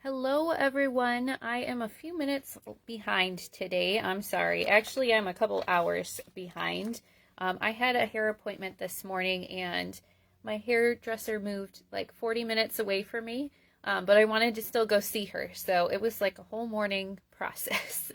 Hello, everyone. I am a few minutes behind today. I'm sorry. Actually, I'm a couple hours behind. I had a hair appointment this morning and my hairdresser moved like 40 minutes away from me, but I wanted to still go see her. So it was like a whole morning process.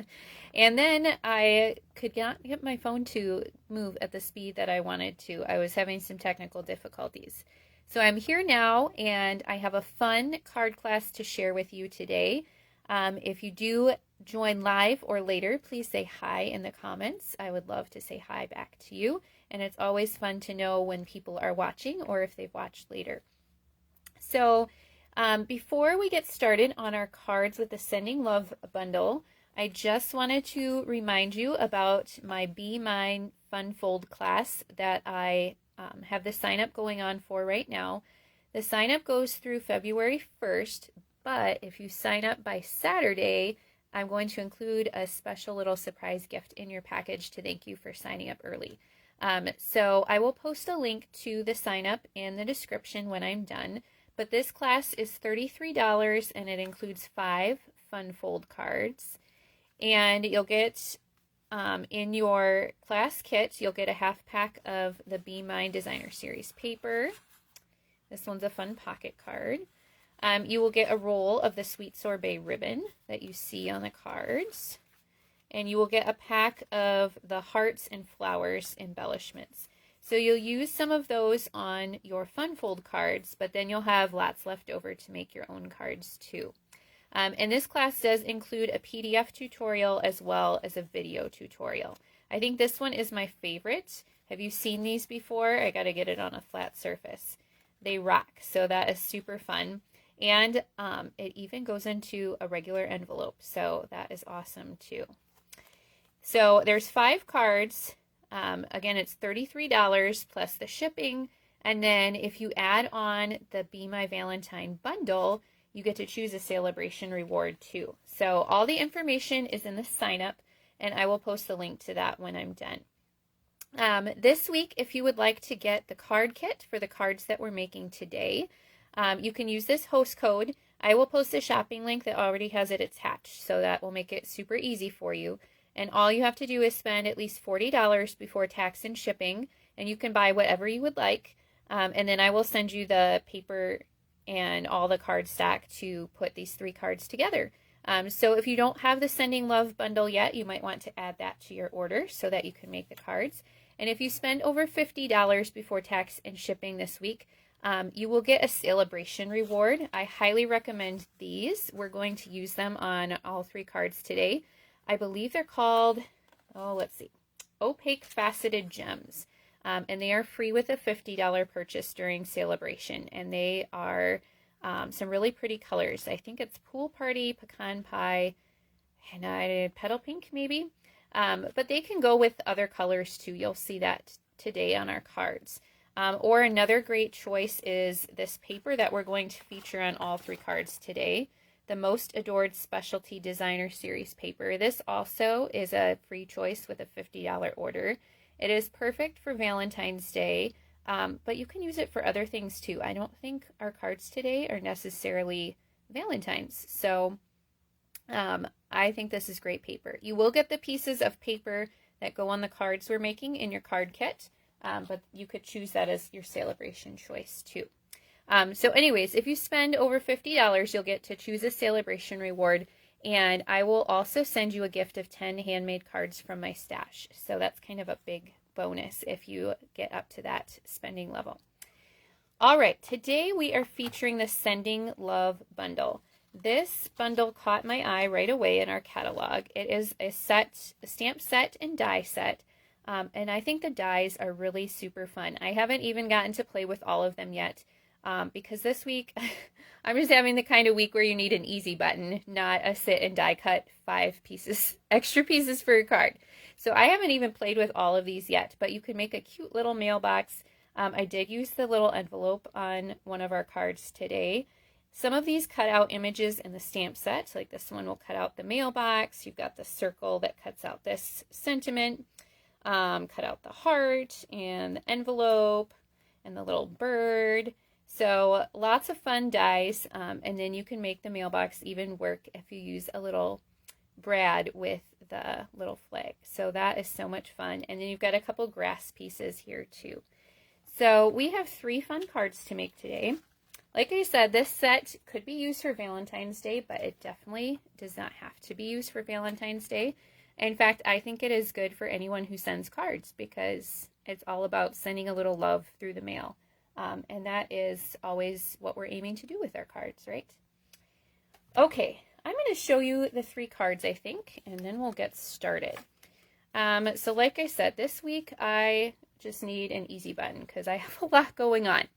And then I could not get my phone to move at the speed that I wanted to. I was having some technical difficulties. So I'm here now and I have a fun card class to share with you today. If you do join live or later, please say hi in the comments. I would love to say hi back to you. And it's always fun to know when people are watching or if they've watched later. So before we get started on our cards with the Sending Love bundle, I just wanted to remind you about my Be Mine Fun Fold class that I have the sign up going on for right now. The sign up goes through February 1st, but if you sign up by Saturday, I'm going to include a special little surprise gift in your package to thank you for signing up early. So I will post a link to the sign up in the description when I'm done. But this class is $33 and it includes 5 Fun Fold cards. And you'll get in your class kit, you'll get a half pack of the Be Mine Designer Series paper. This one's a fun pocket card. You will get a roll of the Sweet Sorbet ribbon that you see on the cards. And you will get a pack of the hearts and flowers embellishments. So you'll use some of those on your Fun Fold cards, but then you'll have lots left over to make your own cards too. And this class does include a PDF tutorial as well as a video tutorial. I think this one is my favorite. Have you seen these before? I got to get it on a flat surface. They rock, so that is super fun. And it even goes into a regular envelope, so that is awesome too. So there's 5 cards. Again, it's $33 plus the shipping. And then if you add on the Be My Valentine bundle, you get to choose a celebration reward too. So all the information is in the sign up, and I will post the link to that when I'm done. This week, if you would like to get the card kit for the cards that we're making today, you can use this host code. I will post a shopping link that already has it attached, so that will make it super easy for you. And all you have to do is spend at least $40 before tax and shipping, and you can buy whatever you would like. And then I will send you the paper and all the card stack to put these 3 cards together. So if you don't have the Sending Love bundle yet, you might want to add that to your order so that you can make the cards. And if you spend over $50 before tax and shipping this week, you will get a celebration reward. I highly recommend these. We're going to use them on all 3 cards today. I believe they're called, Opaque Faceted Gems. And they are free with a $50 purchase during celebration. And they are some really pretty colors. I think it's Pool Party, Pecan Pie, and Petal Pink maybe. But they can go with other colors too. You'll see that today on our cards. Or another great choice is this paper that we're going to feature on all 3 cards today. The Most Adored Specialty Designer Series paper. This also is a free choice with a $50 order. It is perfect for Valentine's Day, but you can use it for other things too. I don't think our cards today are necessarily Valentine's, so I think this is great paper. You will get the pieces of paper that go on the cards we're making in your card kit, but you could choose that as your celebration choice too. So anyways, if you spend over $50, you'll get to choose a celebration reward. And I will also send you a gift of 10 handmade cards from my stash. So that's kind of a big bonus if you get up to that spending level. All right, today we are featuring the Sending Love bundle. This bundle caught my eye right away in our catalog. It is a stamp set and die set. And I think the dies are really super fun. I haven't even gotten to play with all of them yet. Because this week, I'm just having the kind of week where you need an easy button, not a sit and die cut 5 extra pieces for your card. So I haven't even played with all of these yet, but you can make a cute little mailbox. I did use the little envelope on one of our cards today. Some of these cut out images in the stamp set, like this one will cut out the mailbox. You've got the circle that cuts out this sentiment, cut out the heart and the envelope and the little bird. So lots of fun dies, and then you can make the mailbox even work if you use a little brad with the little flag. So that is so much fun. And then you've got a couple grass pieces here too. So we have 3 fun cards to make today. Like I said, this set could be used for Valentine's Day, but it definitely does not have to be used for Valentine's Day. In fact, I think it is good for anyone who sends cards because it's all about sending a little love through the mail. And that is always what we're aiming to do with our cards, right? Okay, I'm going to show you the 3 cards, I think, and then we'll get started. So like I said, this week I just need an easy button because I have a lot going on.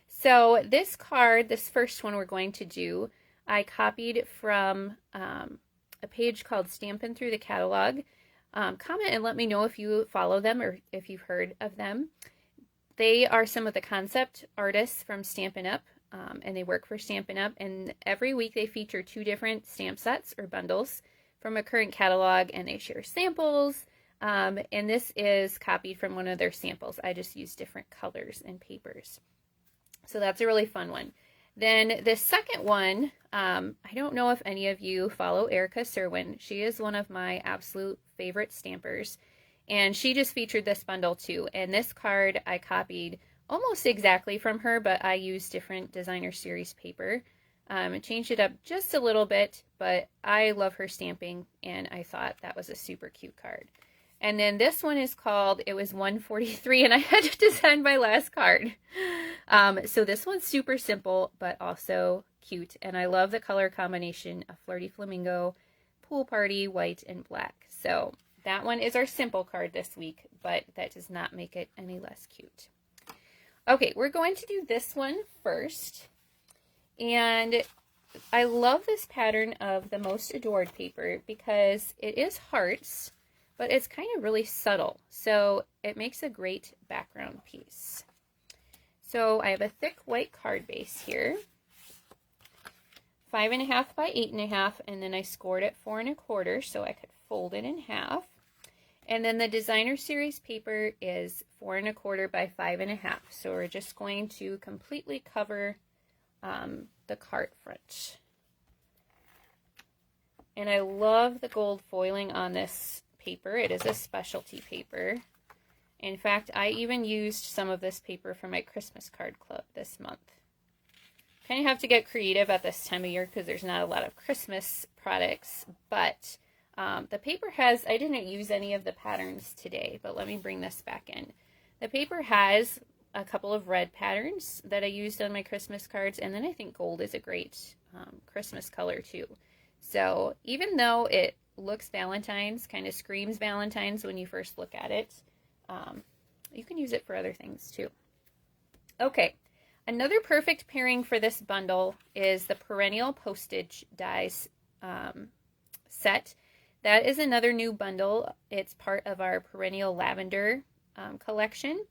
So this card, this first one we're going to do, I copied from a page called Stampin' Through the Catalog. Comment and let me know if you follow them or if you've heard of them. They are some of the concept artists from Stampin' Up, and they work for Stampin' Up, and every week they feature 2 different stamp sets or bundles from a current catalog, and they share samples, and this is copied from one of their samples. I just used different colors and papers. So that's a really fun one. Then the second one, I don't know if any of you follow Erica Serwin. She is one of my absolute favorite stampers. And she just featured this bundle too. And this card I copied almost exactly from her, but I used different designer series paper. Changed it up just a little bit, but I love her stamping and I thought that was a super cute card. And then this one is called, it was 143 and I had to design my last card. So this one's super simple, but also cute. And I love the color combination of Flirty Flamingo, Pool Party, white, and black. So that one is our simple card this week, but that does not make it any less cute. Okay, we're going to do this one first. And I love this pattern of the Most Adored paper because it is hearts, but it's kind of really subtle. So it makes a great background piece. So I have a thick white card base here, 5.5 by 8.5, and then I scored it 4 1/4 so I could fold it in half. And then the designer series paper is 4 1/4 by 5.5. So we're just going to completely cover the card front. And I love the gold foiling on this paper. It is a specialty paper. In fact, I even used some of this paper for my Christmas card club this month. Kind of have to get creative at this time of year because there's not a lot of Christmas products, but the paper has, I didn't use any of the patterns today, but let me bring this back in. The paper has a couple of red patterns that I used on my Christmas cards, and then I think gold is a great Christmas color too. So even though it looks Valentine's, kind of screams Valentine's when you first look at it, you can use it for other things too. Okay, another perfect pairing for this bundle is the Perennial Postage Dies set. That is another new bundle. It's part of our Perennial Lavender collection.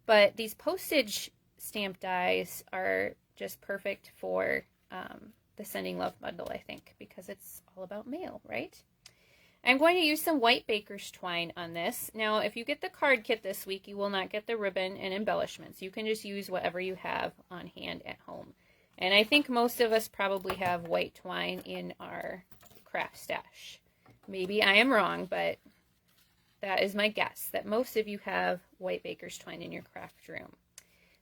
But these postage stamp dies are just perfect for the Sending Love bundle, I think, because it's all about mail, right? I'm going to use some white baker's twine on this. Now, if you get the card kit this week, you will not get the ribbon and embellishments. You can just use whatever you have on hand at home. And I think most of us probably have white twine in our craft stash. Maybe I am wrong, but that is my guess, that most of you have white baker's twine in your craft room.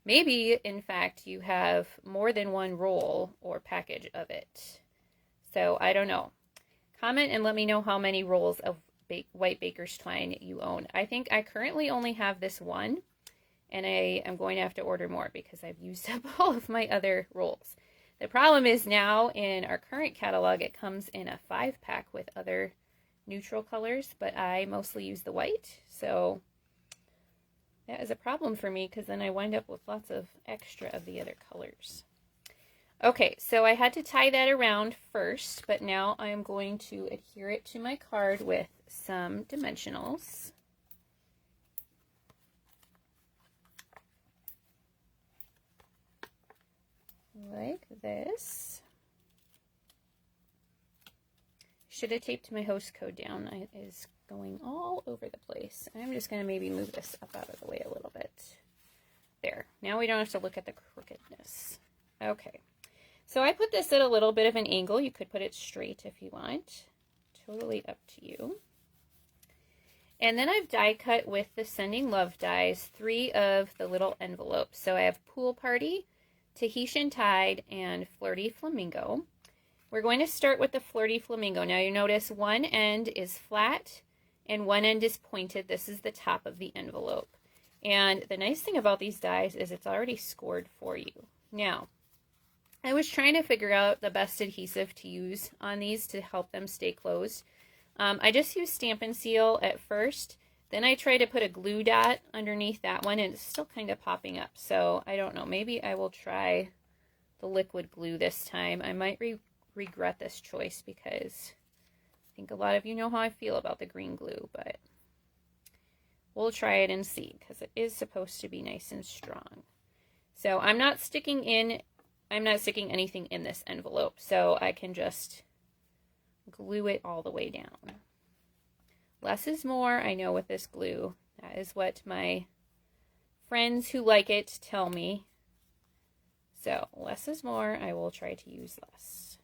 Maybe, in fact, you have more than one roll or package of it. So, I don't know. Comment and let me know how many rolls of white baker's twine you own. I think I currently only have this one, and I am going to have to order more because I've used up all of my other rolls. The problem is now in our current catalog, it comes in a 5-pack with other neutral colors, but I mostly use the white, so that is a problem for me because then I wind up with lots of extra of the other colors. Okay, so I had to tie that around first, but now I am going to adhere it to my card with some dimensionals. Like this. Should have taped my host code down. It is going all over the place. I'm just going to maybe move this up out of the way a little bit. There. Now we don't have to look at the crookedness. Okay. So I put this at a little bit of an angle. You could put it straight if you want. Totally up to you. And then I've die cut with the Sending Love dies 3 of the little envelopes. So I have Pool Party, Tahitian Tide, and Flirty Flamingo. We're going to start with the Flirty Flamingo. Now you notice one end is flat and one end is pointed. This is the top of the envelope. And the nice thing about these dies is it's already scored for you. Now, I was trying to figure out the best adhesive to use on these to help them stay closed. I just used Stampin' Seal at first. Then I tried to put a glue dot underneath that one, and it's still kind of popping up. So I don't know. Maybe I will try the liquid glue this time. I might regret this choice because I think a lot of you know how I feel about the green glue, but we'll try it and see because it is supposed to be nice and strong. So I'm not sticking anything in this envelope, so I can just glue it all the way down. Less is more, I know, with this glue. That is what my friends who like it tell me. So less is more. I will try to use less.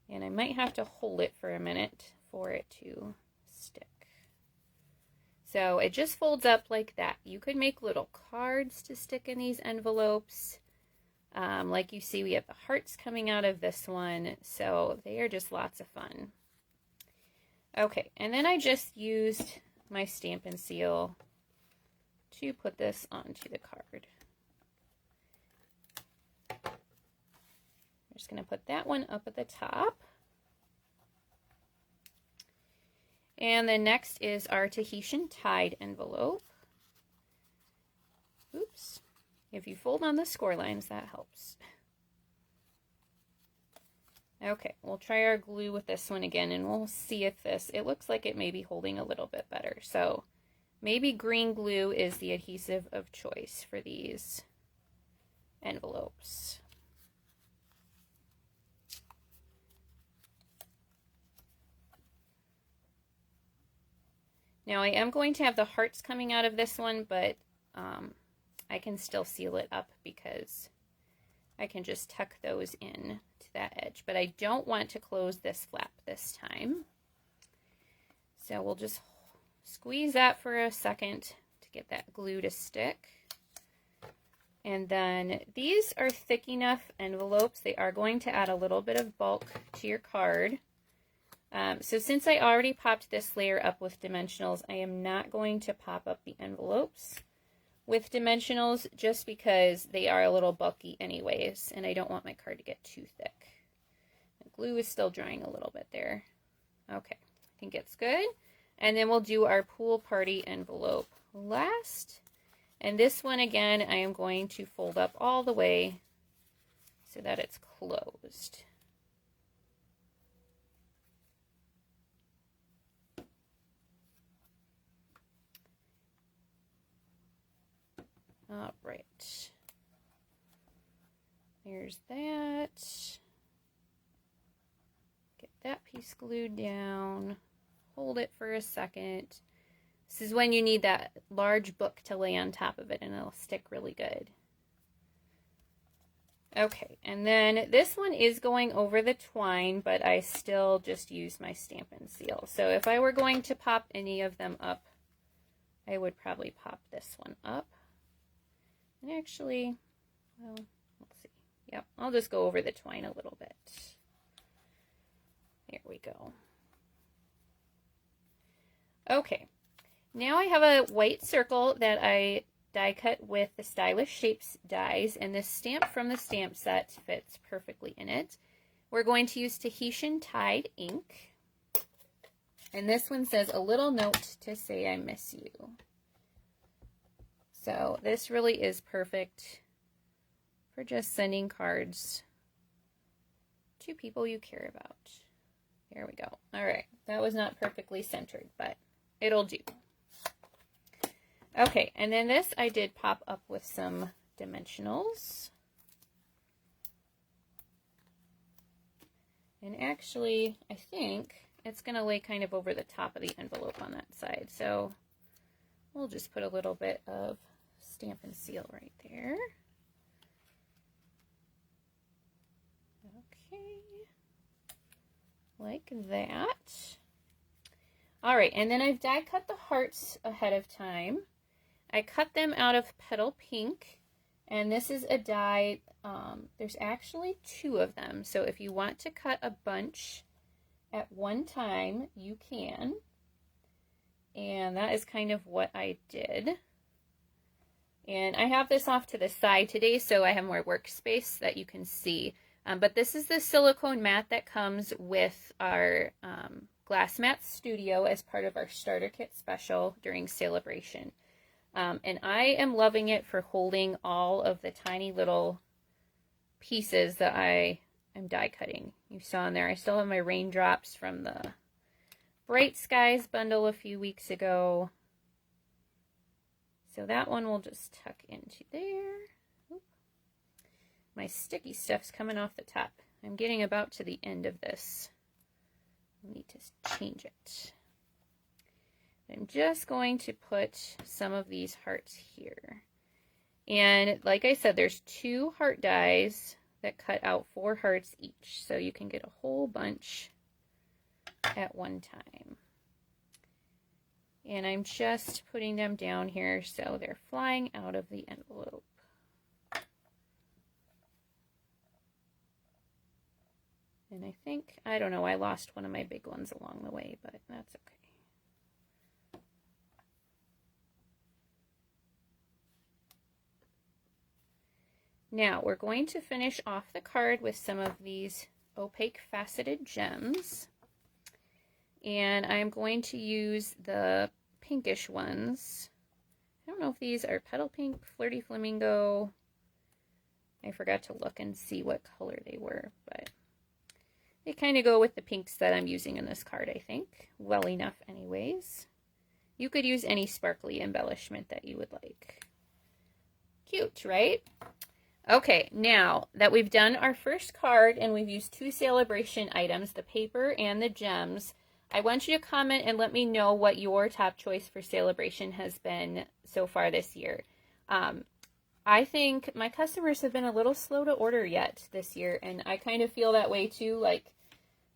And I might have to hold it for a minute for it to stick. So it just folds up like that. You could make little cards to stick in these envelopes. Like you see, we have the hearts coming out of this one, so they are just lots of fun. Okay, and then I just used my Stampin' Seal to put this onto the card. I'm just going to put that one up at the top. And then next is our Tahitian Tide envelope. Oops. If you fold on the score lines, that helps. Okay, we'll try our glue with this one again, and we'll see if it looks like it may be holding a little bit better. So maybe green glue is the adhesive of choice for these envelopes. Now I am going to have the hearts coming out of this one, but I can still seal it up because I can just tuck those in to that edge. But I don't want to close this flap this time. So we'll just squeeze that for a second to get that glue to stick. And then these are thick enough envelopes. They are going to add a little bit of bulk to your card. So since I already popped this layer up with dimensionals, I am not going to pop up the envelopes with dimensionals just because they are a little bulky anyways, and I don't want my card to get too thick. The glue is still drying a little bit there. Okay, I think it's good. And then we'll do our Pool Party envelope last. And this one, again, I am going to fold up all the way so that it's closed. All right. There's that. Get that piece glued down. Hold it for a second. This is when you need that large book to lay on top of it, and it'll stick really good. Okay, and then this one is going over the twine, but I still just use my Stampin' Seal. So if I were going to pop any of them up, I would probably pop this one up. And actually, well, let's see. Yep, I'll just go over the twine a little bit. There we go. Okay, now I have a white circle that I die cut with the Stylish Shapes dies, and this stamp from the stamp set fits perfectly in it. We're going to use Tahitian Tide ink, and this one says, "A little note to say I miss you." So this really is perfect for just sending cards to people you care about. There we go. All right, that was not perfectly centered, but it'll do. Okay, and then this I did pop up with some dimensionals. And actually, I think it's going to lay kind of over the top of the envelope on that side. So We'll just put a little bit of Stampin' Seal right there. Okay, like that. All right, and then I've die cut the hearts ahead of time. I cut them out of Petal Pink, and this is a die, there's actually 2 of them, so if you want to cut a bunch at one time, you can. And that is kind of what I did. And I have this off to the side today so I have more workspace that you can see. But this is the silicone mat that comes with our Glass Mat Studio as part of our starter kit special during Celebration. And I am loving it for holding all of the tiny little pieces that I am die cutting. You saw in there, I still have my raindrops from the Bright Skies bundle a few weeks ago. So that one will just tuck into there. Oop. My sticky stuff's coming off the top. I'm getting about to the end of this. I need to change it. I'm just going to put some of these hearts here. And like I said, there's 2 heart dies that cut out 4 hearts each. So you can get a whole bunch at one time. And I'm just putting them down here so they're flying out of the envelope. And I think, I don't know, I lost one of my big ones along the way, but that's okay. Now we're going to finish off the card with some of these opaque faceted gems. And I'm going to use the pinkish ones. I don't know if these are Petal Pink, Flirty Flamingo. I forgot to look and see what color they were, but they kind of go with the pinks that I'm using in this card, I think. Well enough anyways. You could use any sparkly embellishment that you would like. Cute, right? Okay, now that we've done our first card and we've used 2 celebration items, the paper and the gems, I want you to comment and let me know what your top choice for Celebration has been so far this year. I think my customers have been a little slow to order yet this year, and I kind of feel that way too. Like,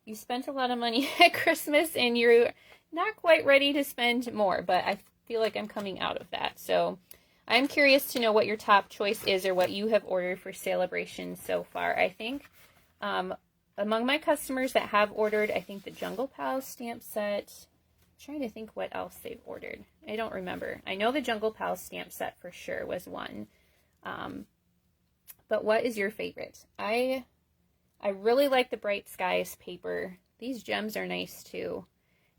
you spent a lot of money at Christmas and you're not quite ready to spend more, but I feel like I'm coming out of that. So I'm curious to know what your top choice is or what you have ordered for Celebration so far. I think among my customers that have ordered, I think the Jungle Pals stamp set. I'm trying to think what else they've ordered. I don't remember. I know the Jungle Pals stamp set for sure was one. But what is your favorite? I really like the Bright Skies paper. These gems are nice too.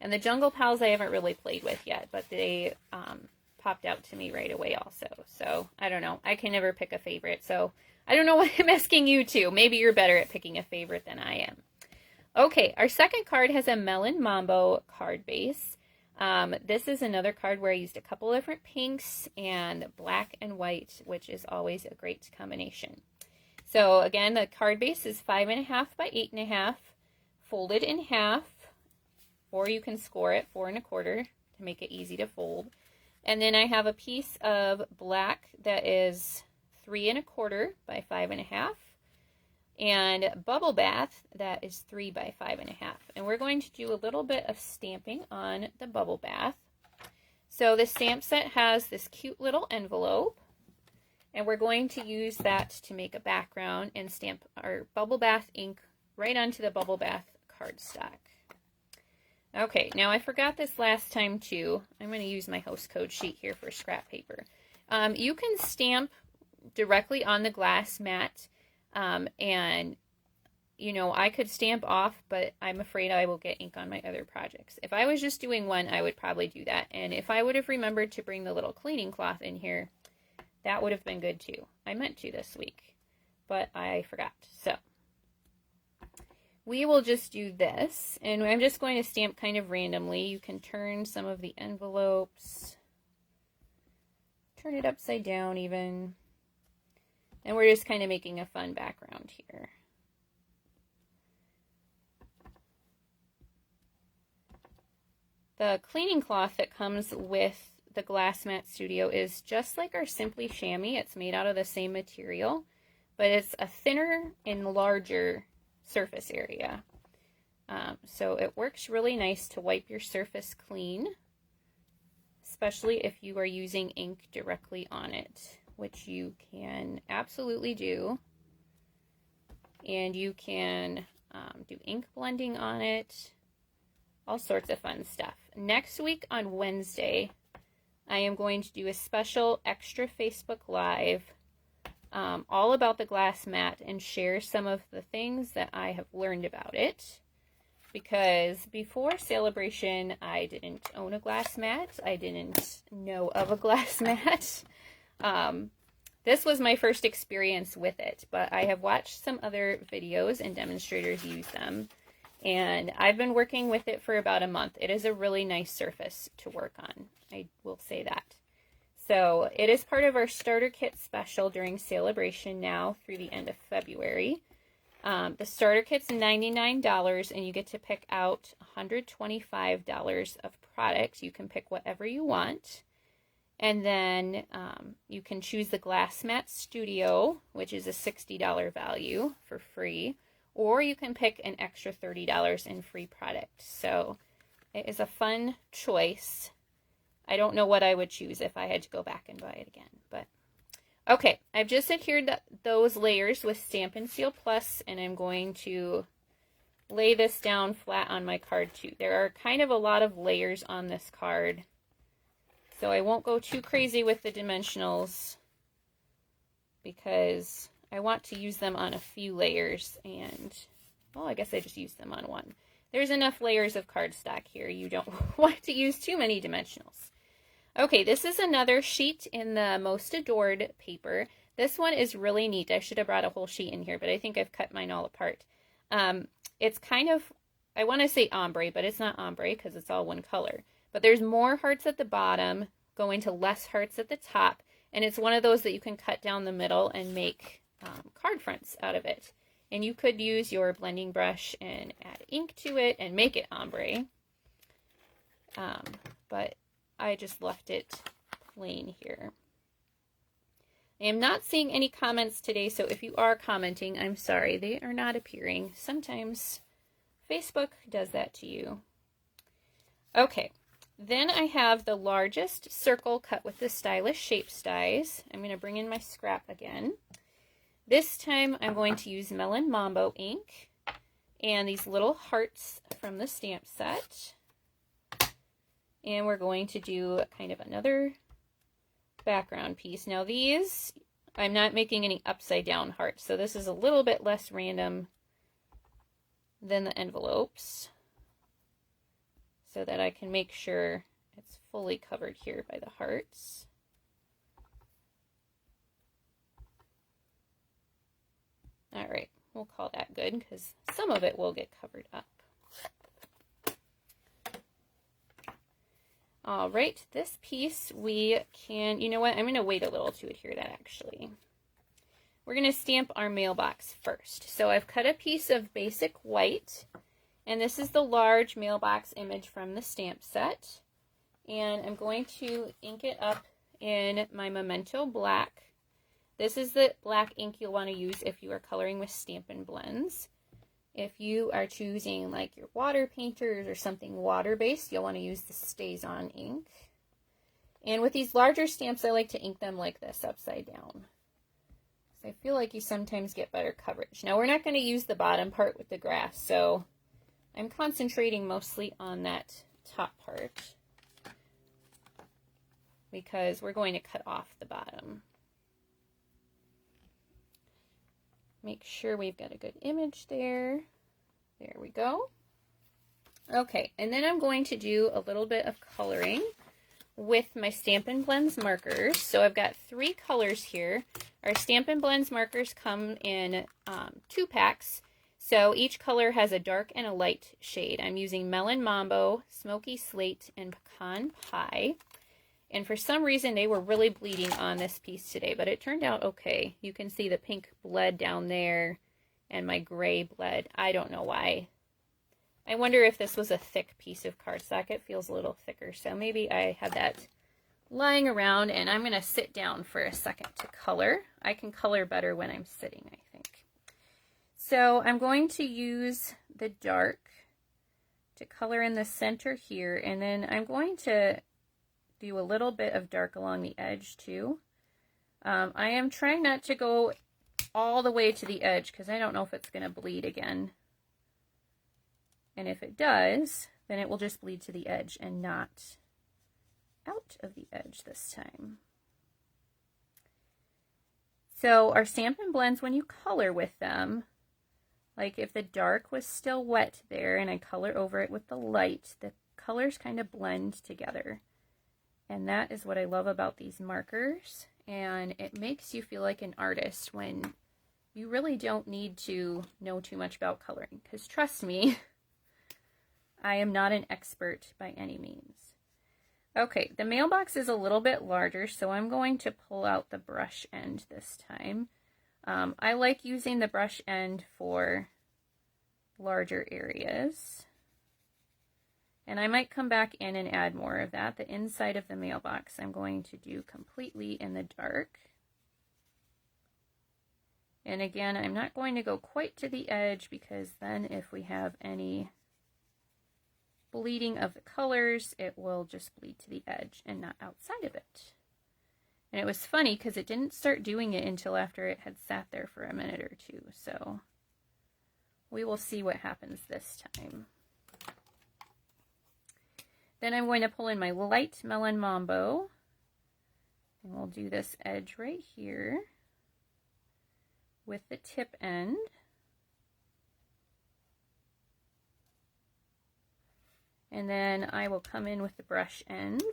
And the Jungle Pals I haven't really played with yet, but they popped out to me right away also. So I don't know. I can never pick a favorite. So I don't know what I'm asking you to. Maybe you're better at picking a favorite than I am. Okay, our second card has a Melon Mambo card base. This is another card where I used a couple different pinks and black and white, which is always a great combination. So again, the card base is 5.5 by 8.5, folded in half, or you can score it 4 1/4 to make it easy to fold. And then I have a piece of black that is 3 1/4 by 5.5, and Bubble Bath that is 3 by 5.5. And we're going to do a little bit of stamping on the Bubble Bath. So the stamp set has this cute little envelope, and we're going to use that to make a background and stamp our Bubble Bath ink right onto the Bubble Bath cardstock. Okay, now I forgot this last time too. I'm going to use my host code sheet here for scrap paper. You can stamp directly on the glass mat, and you know, I could stamp off, but I'm afraid I will get ink on my other projects. If I was just doing one, I would probably do that. And if I would have remembered to bring the little cleaning cloth in here, that would have been good too. I meant to this week, but I forgot. So we will just do this, and I'm just going to stamp kind of randomly. You can turn some of the envelopes, turn it upside down even, and we're just kind of making a fun background here. The cleaning cloth that comes with the Glass Mat Studio is just like our Simply Chamois. It's made out of the same material, but it's a thinner and larger surface area. So it works really nice to wipe your surface clean, especially if you are using ink directly on it, which you can absolutely do. And you can do ink blending on it, all sorts of fun stuff. Next week on Wednesday, I am going to do a special extra Facebook Live all about the glass mat and share some of the things that I have learned about it. Because before Celebration, I didn't own a glass mat. I didn't know of a glass mat. This was my first experience with it, but I have watched some other videos and demonstrators use them, and I've been working with it for about a month. It is a really nice surface to work on, I will say that. So it is part of our starter kit special during Celebration now through the end of February. The starter kit's $99, and you get to pick out $125 of product. You can pick whatever you want. And then you can choose the Glass Mat Studio, which is a $60 value for free, or you can pick an extra $30 in free product. So it is a fun choice. I don't know what I would choose if I had to go back and buy it again, but okay, I've just adhered those layers with Stampin' Seal Plus, and I'm going to lay this down flat on my card too. There are kind of a lot of layers on this card, so I won't go too crazy with the dimensionals because I want to use them on a few layers, and, well, I guess I just used them on one. There's enough layers of cardstock here. You don't want to use too many dimensionals. Okay, this is another sheet in the Most Adored paper. This one is really neat. I should have brought a whole sheet in here, but I think I've cut mine all apart. It's kind of, I want to say ombre, but it's not ombre because it's all one color. But there's more hearts at the bottom, going to less hearts at the top, and it's one of those that you can cut down the middle and make card fronts out of it. And you could use your blending brush and add ink to it and make it ombre. But I just left it plain here. I am not seeing any comments today, so if you are commenting, I'm sorry. They are not appearing. Sometimes Facebook does that to you. Okay, then I have the largest circle cut with the Stylish Shapes dies. I'm going to bring in my scrap again. This time I'm going to use Melon Mambo ink and these little hearts from the stamp set. And we're going to do kind of another background piece. Now these, I'm not making any upside down hearts, so this is a little bit less random than the envelopes, so that I can make sure it's fully covered here by the hearts. All right, we'll call that good because some of it will get covered up. All right, this piece we can, you know what, I'm going to wait a little to adhere that actually. We're going to stamp our mailbox first. So I've cut a piece of basic white, and this is the large mailbox image from the stamp set. And I'm going to ink it up in my Memento Black. This is the black ink you'll want to use if you are coloring with Stampin' Blends. If you are choosing like your water painters or something water-based, you'll want to use the Stays-On ink. And with these larger stamps, I like to ink them like this, upside down. So I feel like you sometimes get better coverage. Now we're not going to use the bottom part with the grass, so I'm concentrating mostly on that top part because we're going to cut off the bottom. Make sure we've got a good image there. There we go. Okay, and then I'm going to do a little bit of coloring with my Stampin' Blends markers. So I've got 3 colors here. Our Stampin' Blends markers come in 2 packs. So each color has a dark and a light shade. I'm using Melon Mambo, Smoky Slate, and Pecan Pie. And for some reason, they were really bleeding on this piece today, but it turned out okay. You can see the pink bled down there, and my gray bled. I don't know why. I wonder if this was a thick piece of cardstock. It feels a little thicker, so maybe I had that lying around, and I'm going to sit down for a second to color. I can color better when I'm sitting, I think. So I'm going to use the dark to color in the center here, and then I'm going to do a little bit of dark along the edge too. I am trying not to go all the way to the edge because I don't know if it's going to bleed again. And if it does, then it will just bleed to the edge and not out of the edge this time. So our Stampin' Blends, when you color with them, like if the dark was still wet there and I color over it with the light, the colors kind of blend together. And that is what I love about these markers. And it makes you feel like an artist when you really don't need to know too much about coloring. Because trust me, I am not an expert by any means. Okay, the mailbox is a little bit larger, so I'm going to pull out the brush end this time. I like using the brush end for larger areas. And I might come back in and add more of that. The inside of the mailbox I'm going to do completely in the dark. And again, I'm not going to go quite to the edge because then if we have any bleeding of the colors, it will just bleed to the edge and not outside of it. And it was funny because it didn't start doing it until after it had sat there for a minute or two. So we will see what happens this time. Then I'm going to pull in my light Melon Mambo, and we'll do this edge right here with the tip end. And then I will come in with the brush end.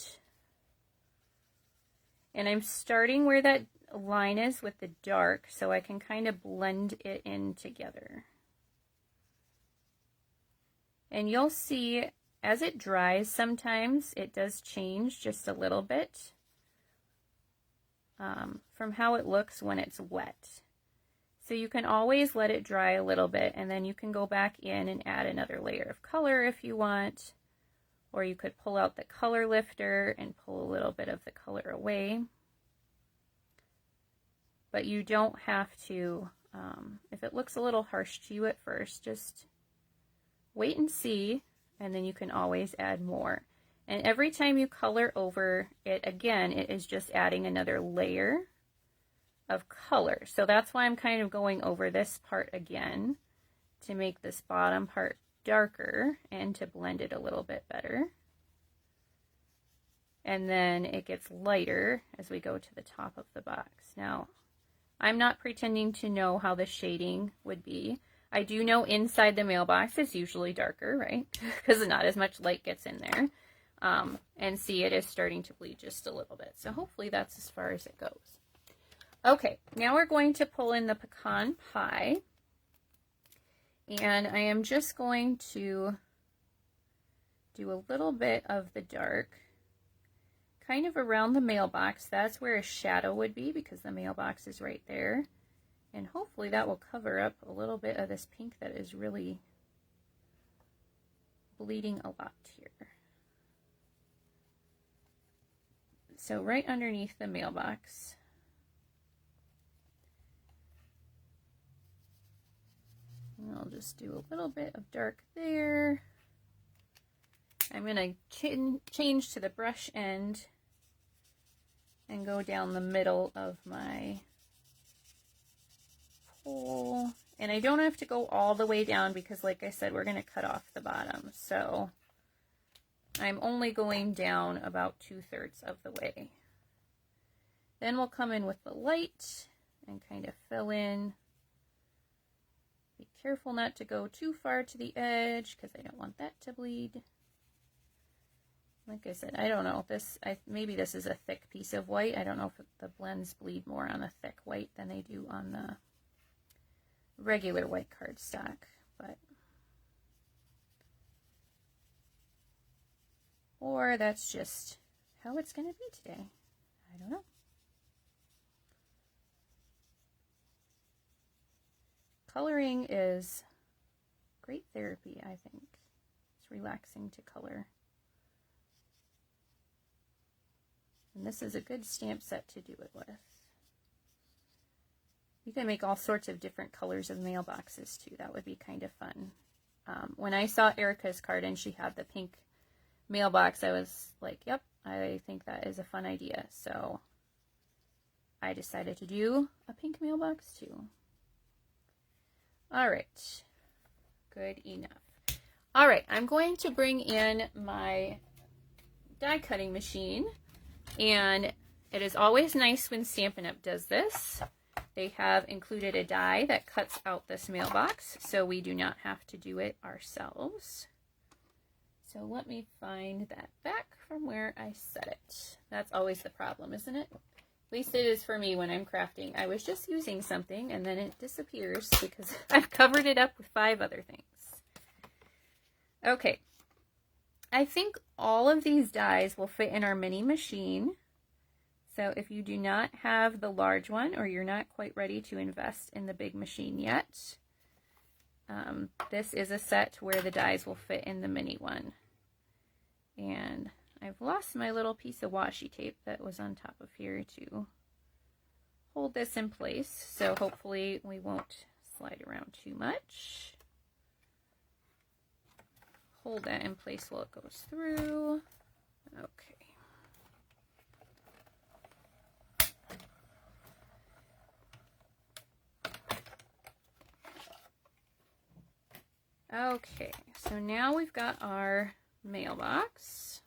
And I'm starting where that line is with the dark so I can kind of blend it in together. And you'll see as it dries, sometimes it does change just a little bit from how it looks when it's wet. So you can always let it dry a little bit, and then you can go back in and add another layer of color if you want, or you could pull out the color lifter and pull a little bit of the color away. But you don't have to, if it looks a little harsh to you at first, just wait and see. And then you can always add more. And every time you color over it again, it is just adding another layer of color. So that's why I'm kind of going over this part again to make this bottom part darker and to blend it a little bit better. And then it gets lighter as we go to the top of the box. Now, I'm not pretending to know how the shading would be. I do know inside the mailbox is usually darker, right? Because not as much light gets in there. And see, it is starting to bleed just a little bit. So hopefully that's as far as it goes. Okay, now we're going to pull in the pecan pie. And I am just going to do a little bit of the dark kind of around the mailbox. That's where a shadow would be because the mailbox is right there. And hopefully that will cover up a little bit of this pink that is really bleeding a lot here. So right underneath the mailbox. And I'll just do a little bit of dark there. I'm going to change to the brush end and go down the middle of my pole. And I don't have to go all the way down because, like I said, we're going to cut off the bottom. So I'm only going down about 2/3 of the way. Then we'll come in with the light and kind of fill in. Be careful not to go too far to the edge because I don't want that to bleed. Like I said, I don't know. Maybe this is a thick piece of white. I don't know if the blends bleed more on the thick white than they do on the regular white cardstock, but or that's just how it's going to be today. I don't know. Coloring is great therapy, I think. It's relaxing to color. And this is a good stamp set to do it with. You can make all sorts of different colors of mailboxes too. That would be kind of fun. When I saw Erica's card and she had the pink mailbox, I was like, yep, I think that is a fun idea. So I decided to do a pink mailbox too. All right, good enough. All right, I'm going to bring in my die cutting machine, and it is always nice when Stampin' Up! Does this. They have included a die that cuts out this mailbox, so we do not have to do it ourselves. So let me find that back from where I set it. That's always the problem, isn't it? At least it is for me when I'm crafting. I was just using something and then it disappears because I've covered it up with 5 other things. Okay. I think all of these dies will fit in our mini machine. So if you do not have the large one or you're not quite ready to invest in the big machine yet, this is a set where the dies will fit in the mini one. And I've lost my little piece of washi tape that was on top of here to hold this in place. So hopefully we won't slide around too much. Hold that in place while it goes through. Okay. Okay, so now we've got our mailbox.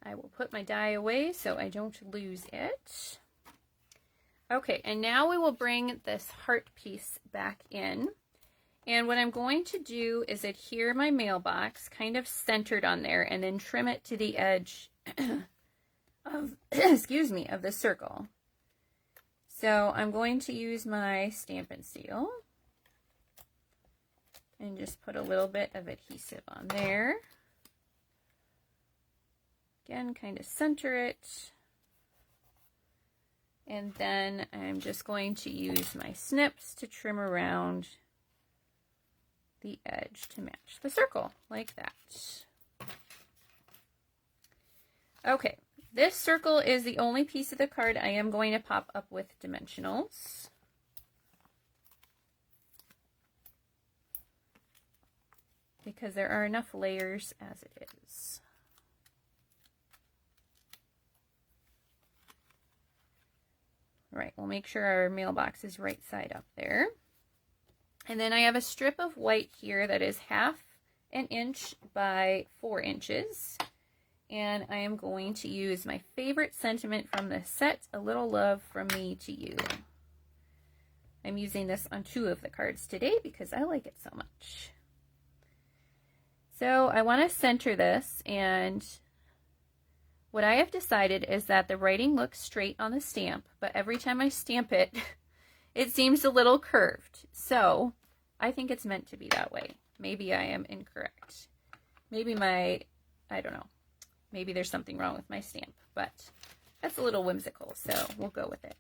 I will put my die away so I don't lose it. Okay, and now we will bring this heart piece back in. And what I'm going to do is adhere my mailbox kind of centered on there and then trim it to the edge of, excuse me, of the circle. So I'm going to use my Stampin' Seal and just put a little bit of adhesive on there. Again, kind of center it. And then I'm just going to use my snips to trim around the edge to match the circle, like that. Okay. This circle is the only piece of the card I am going to pop up with dimensionals. Because there are enough layers as it is. All right, we'll make sure our mailbox is right side up there. And then I have a strip of white here that is 1/2 inch by 4 inches. And I am going to use my favorite sentiment from the set, A Little Love from Me to You. I'm using this on 2 of the cards today because I like it so much. So I want to center this, and what I have decided is that the writing looks straight on the stamp, but every time I stamp it, it seems a little curved. So I think it's meant to be that way. Maybe I am incorrect. Maybe I don't know. Maybe there's something wrong with my stamp, but that's a little whimsical, so we'll go with it.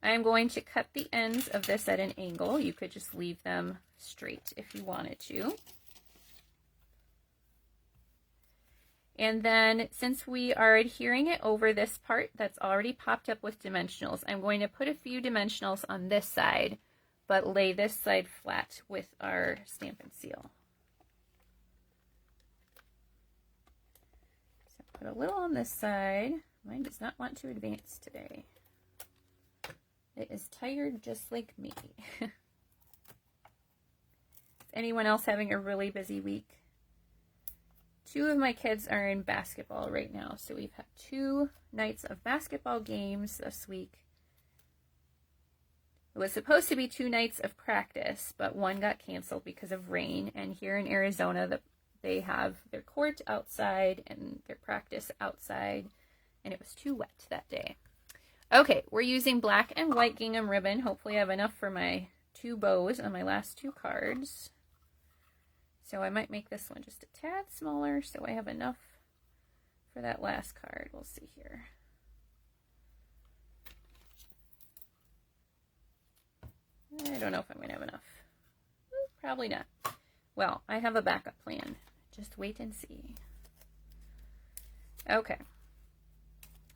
I am going to cut the ends of this at an angle. You could just leave them straight if you wanted to. And then since we are adhering it over this part that's already popped up with dimensionals, I'm going to put a few dimensionals on this side, but lay this side flat with our Stampin' Seal. Put a little on this side. Mine does not want to advance today. It is tired just like me. Is anyone else having a really busy week? 2 of my kids are in basketball right now, so we've had 2 nights of basketball games this week. It was supposed to be 2 nights of practice, but one got canceled because of rain, and here in Arizona, they have their court outside and their practice outside, and it was too wet that day. Okay, we're using black and white gingham ribbon. Hopefully I have enough for my 2 bows on my last 2 cards. So I might make this one just a tad smaller so I have enough for that last card. We'll see here. I don't know if I'm going to have enough. Probably not. Well, I have a backup plan Just wait and see. Okay.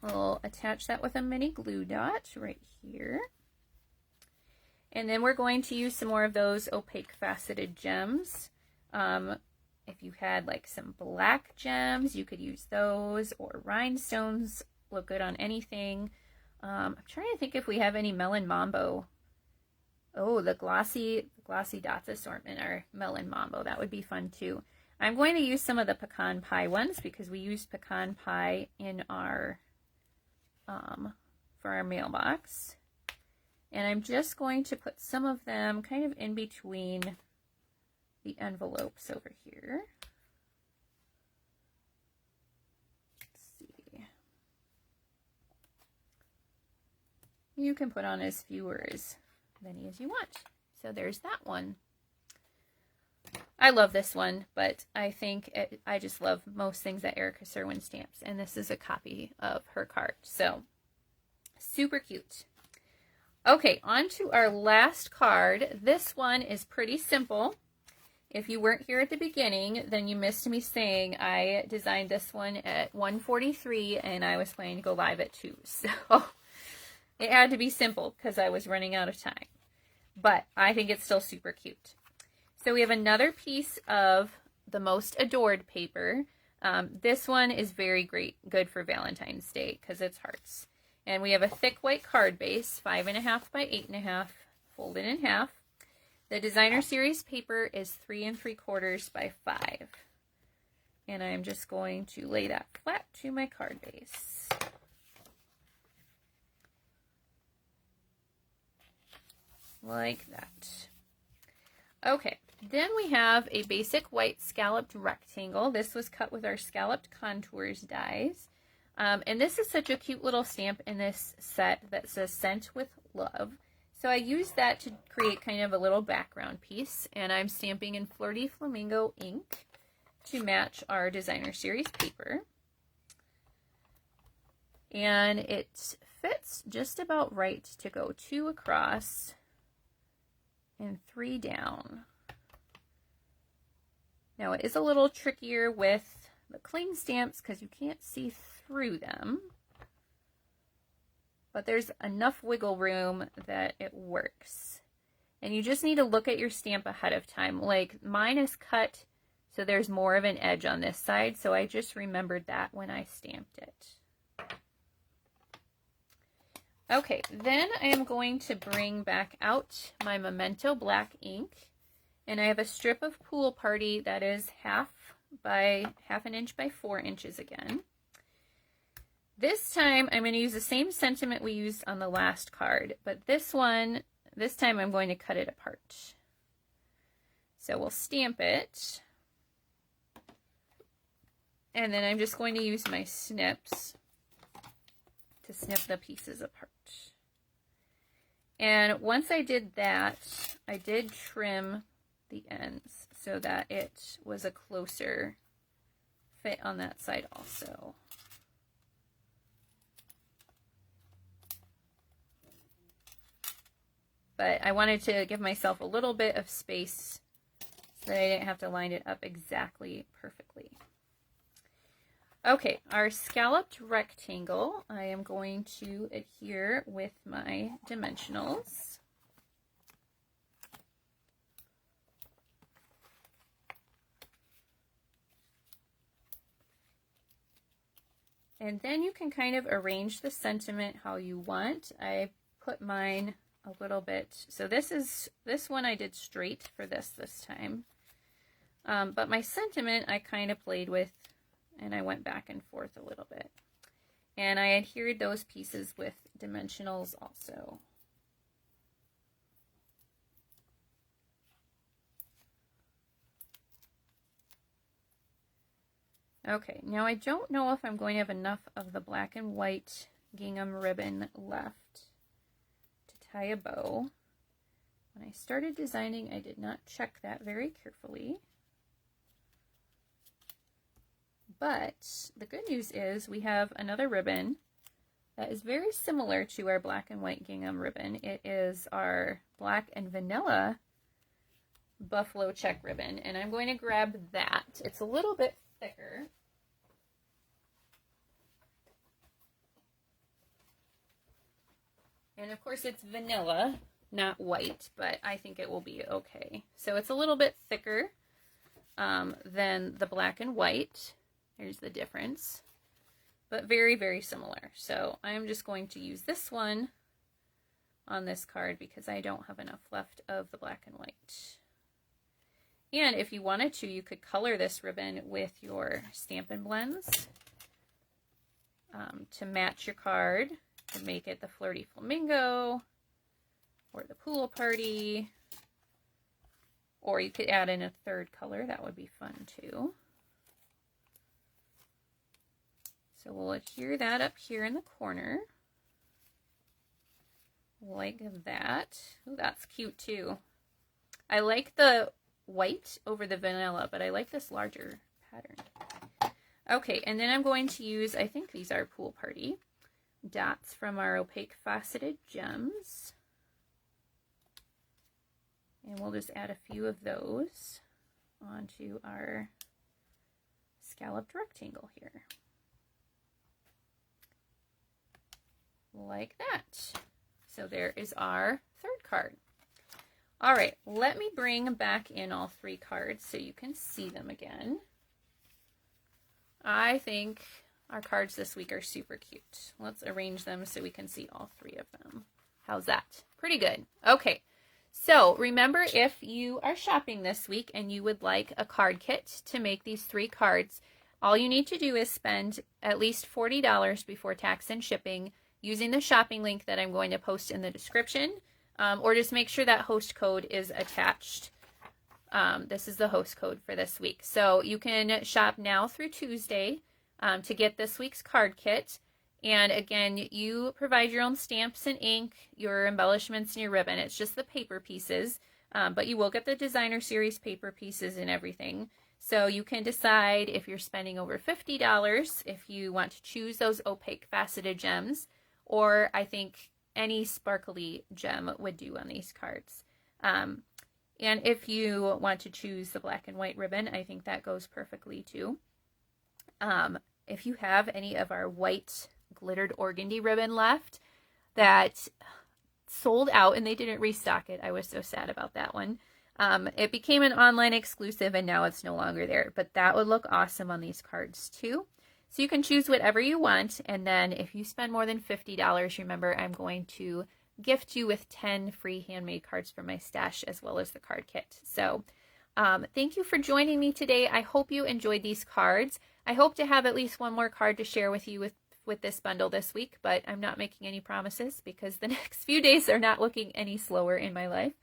We'll attach that with a mini glue dot right here. And then we're going to use some more of those opaque faceted gems. If you had like some black gems, you could use those, or rhinestones look good on anything. I'm trying to think if we have any Melon Mambo. Oh, the glossy dots assortment are Melon Mambo. That would be fun too. I'm going to use some of the pecan pie ones because we used pecan pie in our for our mailbox. And I'm just going to put some of them kind of in between the envelopes over here. Let's see. You can put on as few or as many as you want. So there's that one. I love this one, but I think I just love most things that Erica Serwin stamps, and this is a copy of her card. So super cute. Okay, on to our last card. This one is pretty simple. If you weren't here at the beginning, then you missed me saying I designed this one at 1:43 and I was planning to go live at 2. So it had to be simple because I was running out of time. But I think it's still super cute. So we have another piece of the Most Adored paper. This one is very good for Valentine's Day because it's hearts. And we have a thick white card base, 5.5 by 8.5, folded in half. The designer series paper is 3 3/4 by 5. And I'm just going to lay that flat to my card base. Like that. Okay, then we have a basic white scalloped rectangle. This was cut with our Scalloped Contours dies. And this is such a cute little stamp in this set that says Sent with Love. So I used that to create kind of a little background piece, and I'm stamping in Flirty Flamingo ink to match our designer series paper. And it fits just about right to go 2 across and 3 down. Now it is a little trickier with the cling stamps because you can't see through them, but there's enough wiggle room that it works. And you just need to look at your stamp ahead of time. Like mine is cut so there's more of an edge on this side, so I just remembered that when I stamped it. Okay, then I am going to bring back out my Memento black ink, and I have a strip of Pool Party that is 1/2 inch by 4 inches again. This time I'm going to use the same sentiment we used on the last card, but this time I'm going to cut it apart. So we'll stamp it, and then I'm just going to use my snips to snip the pieces apart. And once I did that, I did trim the ends so that it was a closer fit on that side also. But I wanted to give myself a little bit of space so that I didn't have to line it up exactly perfectly. Okay, our scalloped rectangle, I am going to adhere with my dimensionals. And then you can kind of arrange the sentiment how you want. I put mine a little bit, so this one I did straight for this time. But my sentiment I kind of played with, and I went back and forth a little bit. And I adhered those pieces with dimensionals also. Okay, now I don't know if I'm going to have enough of the black and white gingham ribbon left to tie a bow. When I started designing, I did not check that very carefully. But the good news is we have another ribbon that is very similar to our black and white gingham ribbon. It is our black and vanilla buffalo check ribbon, and I'm going to grab that. It's a little bit thicker. And of course it's vanilla, not white, but I think it will be okay. So it's a little bit thicker than the black and white. Here's the difference, but very, very similar. So I'm just going to use this one on this card because I don't have enough left of the black and white. And if you wanted to, you could color this ribbon with your Stampin' Blends to match your card. You could make it the Flirty Flamingo or the Pool Party, or you could add in a third color. That would be fun too. So we'll adhere that up here in the corner like that. Ooh, that's cute too. I like the white over the vanilla, but I like this larger pattern. Okay, and then I'm going to use, I think these are Pool Party dots from our opaque faceted gems. And we'll just add a few of those onto our scalloped rectangle here. Like that. So there is our third card. All right, let me bring back in all three cards so you can see them again. I think our cards this week are super cute. Let's arrange them so we can see all three of them. How's that? Pretty good. Okay, so remember, if you are shopping this week and you would like a card kit to make these three cards, all you need to do is spend at least $40 before tax and shipping using the shopping link that I'm going to post in the description, or just make sure that host code is attached. This is the host code for this week. So you can shop now through Tuesday to get this week's card kit. And again, you provide your own stamps and ink, your embellishments, and your ribbon. It's just the paper pieces, but you will get the designer series paper pieces and everything. So you can decide if you're spending over $50, if you want to choose those opaque faceted gems, or I think any sparkly gem would do on these cards. And if you want to choose the black and white ribbon, I think that goes perfectly too. If you have any of our white glittered organdy ribbon left that sold out and they didn't restock it, I was so sad about that one. It became an online exclusive and now it's no longer there, but that would look awesome on these cards too. So you can choose whatever you want, and then if you spend more than $50, remember I'm going to gift you with 10 free handmade cards from my stash as well as the card kit. So thank you for joining me today. I hope you enjoyed these cards. I hope to have at least one more card to share with you with this bundle this week, but I'm not making any promises because the next few days are not looking any slower in my life.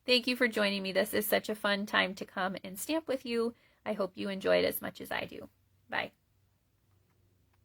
Thank you for joining me. This is such a fun time to come and stamp with you. I hope you enjoy it as much as I do. Bye.